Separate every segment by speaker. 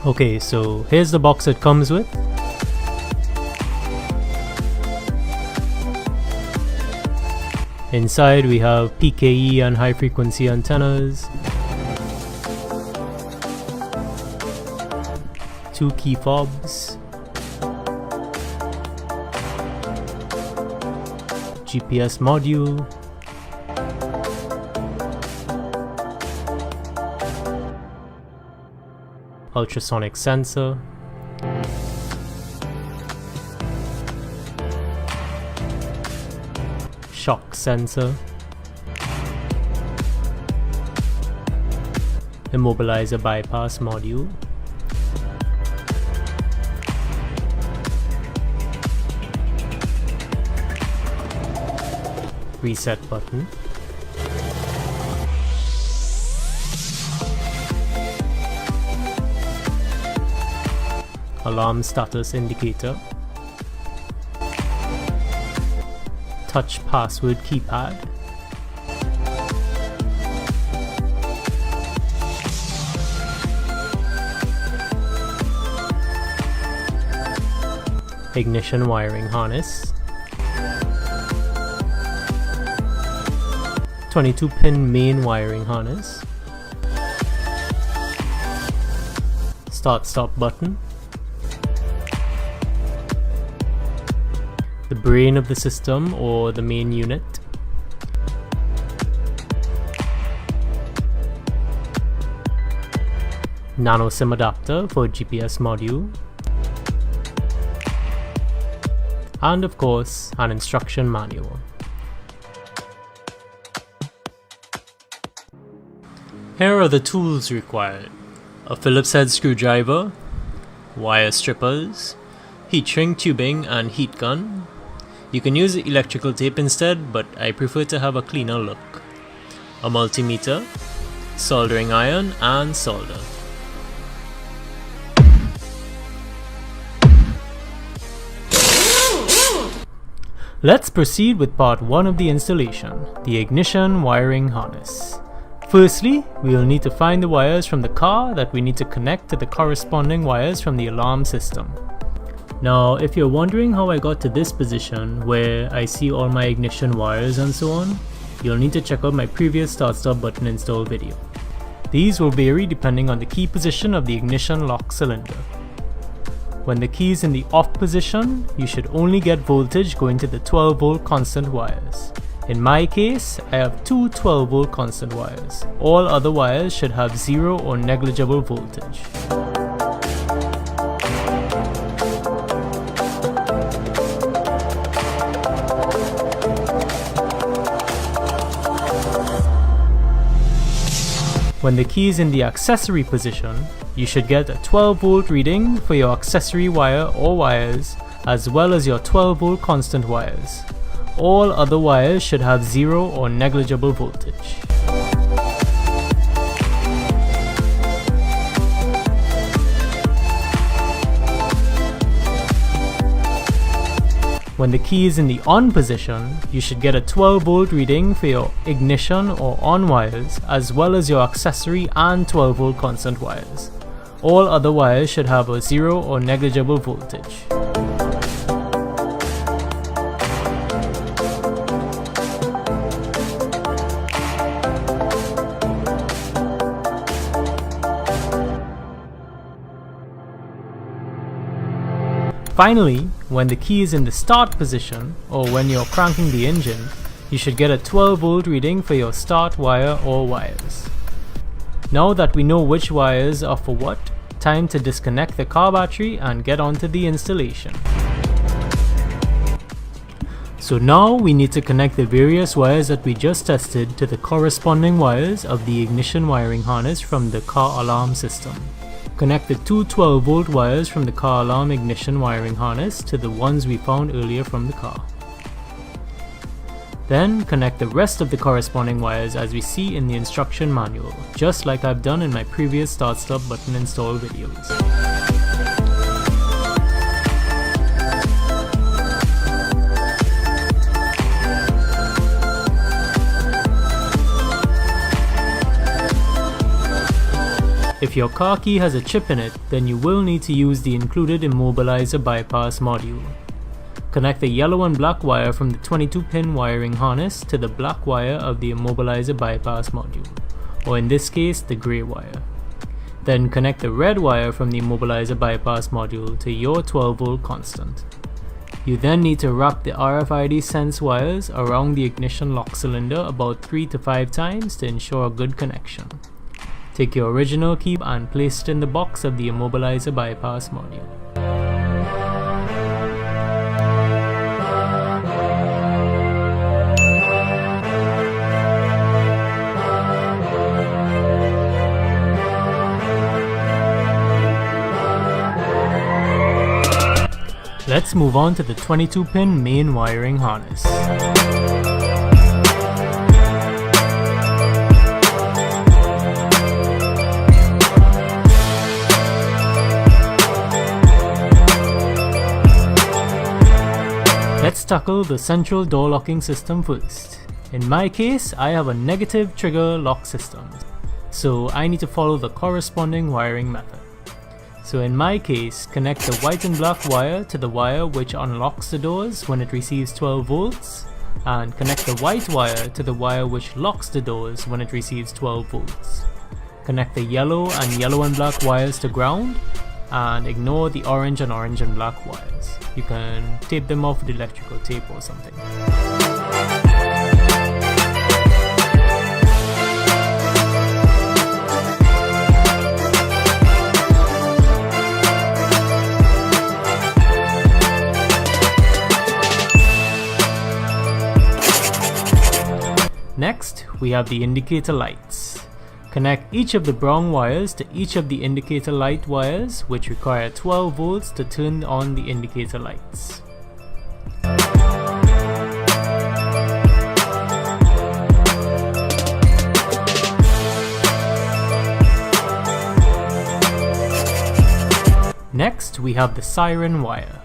Speaker 1: Okay, so here's the box it comes with. Inside we have PKE and high frequency antennas, 2 key fobs, GPS module, ultrasonic sensor, shock sensor, immobilizer bypass module, reset button, alarm status indicator, touch password keypad, ignition wiring harness, 22-pin main wiring harness, start-stop button, the brain of the system or the main unit, nano SIM adapter for GPS module, and of course an instruction manual. Here are the tools required: a Phillips head screwdriver, wire strippers, heat shrink tubing and heat gun. You can use electrical tape instead, but I prefer to have a cleaner look. A multimeter, soldering iron and solder. Let's proceed with part 1 of the installation, the ignition wiring harness. Firstly, we will need to find the wires from the car that we need to connect to the corresponding wires from the alarm system. Now, if you're wondering how I got to this position where I see all my ignition wires and so on, you'll need to check out my previous start-stop button install video. These will vary depending on the key position of the ignition lock cylinder. When the key is in the off position, you should only get voltage going to the 12-volt constant wires. In my case, I have two 12-volt constant wires. All other wires should have 0 or negligible voltage. When the key is in the accessory position, you should get a 12-volt reading for your accessory wire or wires, as well as your 12-volt constant wires. All other wires should have 0 or negligible voltage. When the key is in the on position, you should get a 12-volt reading for your ignition or on wires, as well as your accessory and 12-volt constant wires. All other wires should have a 0 or negligible voltage. Finally, when the key is in the start position, or when you're cranking the engine, you should get a 12-volt reading for your start wire or wires. Now that we know which wires are for what, time to disconnect the car battery and get on to the installation. So now we need to connect the various wires that we just tested to the corresponding wires of the ignition wiring harness from the car alarm system. Connect the two 12-volt wires from the car alarm ignition wiring harness to the ones we found earlier from the car. Then connect the rest of the corresponding wires as we see in the instruction manual, just like I've done in my previous start-stop button install videos. If your car key has a chip in it, then you will need to use the included immobilizer bypass module. Connect the yellow and black wire from the 22-pin wiring harness to the black wire of the immobilizer bypass module, or in this case, the grey wire. Then connect the red wire from the immobilizer bypass module to your 12-volt constant. You then need to wrap the RFID sense wires around the ignition lock cylinder about 3 to 5 times to ensure a good connection. Take your original key and place it in the box of the immobilizer bypass module. Let's move on to the 22-pin main wiring harness. Let's tackle the central door locking system first. In my case, I have a negative trigger lock system, so I need to follow the corresponding wiring method. So in my case, connect the white and black wire to the wire which unlocks the doors when it receives 12 volts, and connect the white wire to the wire which locks the doors when it receives 12 volts. Connect the yellow and black wires to ground, and ignore the orange and black wires. You can tape them off with electrical tape or something. Next, we have the indicator lights. Connect each of the brown wires to each of the indicator light wires, which require 12 volts to turn on the indicator lights. Next, we have the siren wire.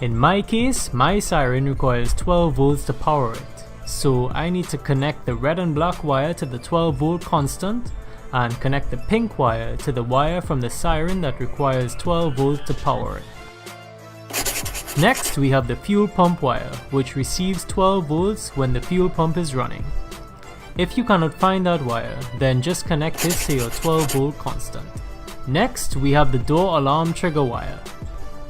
Speaker 1: In my case, my siren requires 12 volts to power it. So I need to connect the red and black wire to the 12 volt constant and connect the pink wire to the wire from the siren that requires 12 volts to power it. Next, we have the fuel pump wire, which receives 12 volts when the fuel pump is running. If you cannot find that wire, then just connect this to your 12 volt constant. Next, we have the door alarm trigger wire.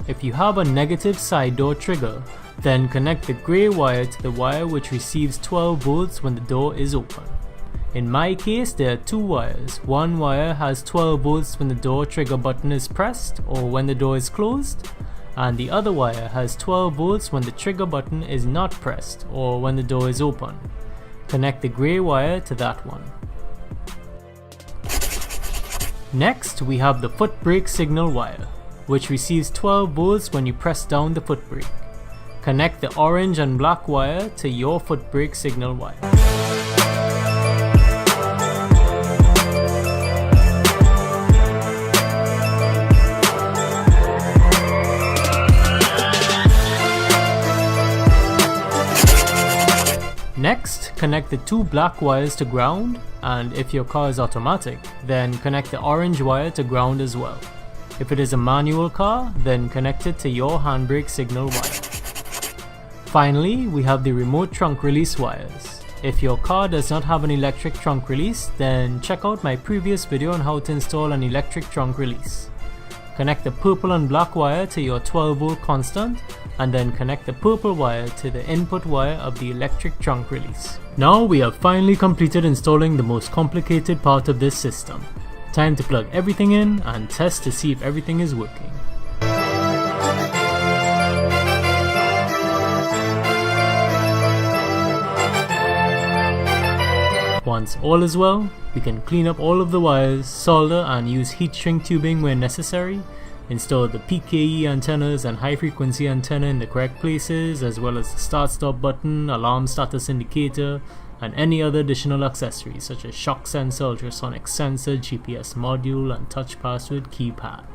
Speaker 1: If you have a negative side door trigger, then connect the grey wire to the wire which receives 12 volts when the door is open. In my case, there are two wires. One wire has 12 volts when the door trigger button is pressed or when the door is closed, and the other wire has 12 volts when the trigger button is not pressed or when the door is open. Connect the grey wire to that one. Next, we have the foot brake signal wire, which receives 12 volts when you press down the foot brake. Connect the orange and black wire to your foot brake signal wire. Next, connect the two black wires to ground, and if your car is automatic, then connect the orange wire to ground as well. If it is a manual car, then connect it to your handbrake signal wire. Finally, we have the remote trunk release wires. If your car does not have an electric trunk release, then check out my previous video on how to install an electric trunk release. Connect the purple and black wire to your 12 volt constant, and then connect the purple wire to the input wire of the electric trunk release. Now we have finally completed installing the most complicated part of this system. Time to plug everything in and test to see if everything is working. Once all is well, we can clean up all of the wires, solder and use heat shrink tubing where necessary, install the PKE antennas and high frequency antenna in the correct places, as well as the start stop button, alarm status indicator, and any other additional accessories such as shock sensor, ultrasonic sensor, GPS module, and touch password keypad.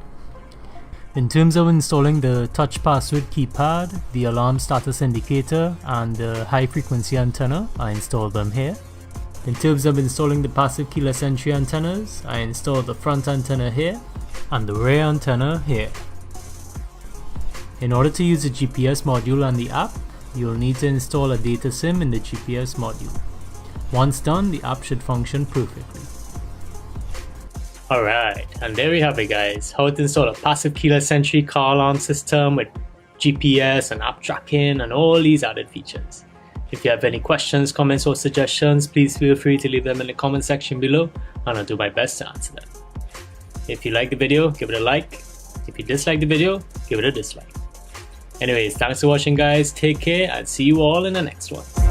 Speaker 1: In terms of installing the touch password keypad, the alarm status indicator, and the high frequency antenna, I installed them here. In terms of installing the passive keyless entry antennas, I installed the front antenna here and the rear antenna here. In order to use the GPS module and the app, you'll need to install a data SIM in the GPS module. Once done, the app should function perfectly. Alright, and there we have it guys, how to install a passive keyless entry car alarm system with GPS and app tracking and all these added features. If you have any questions, comments or suggestions, please feel free to leave them in the comment section below and I'll do my best to answer them. If you like the video, give it a like. If you dislike the video, give it a dislike. Anyways, thanks for watching guys, take care and see you all in the next one.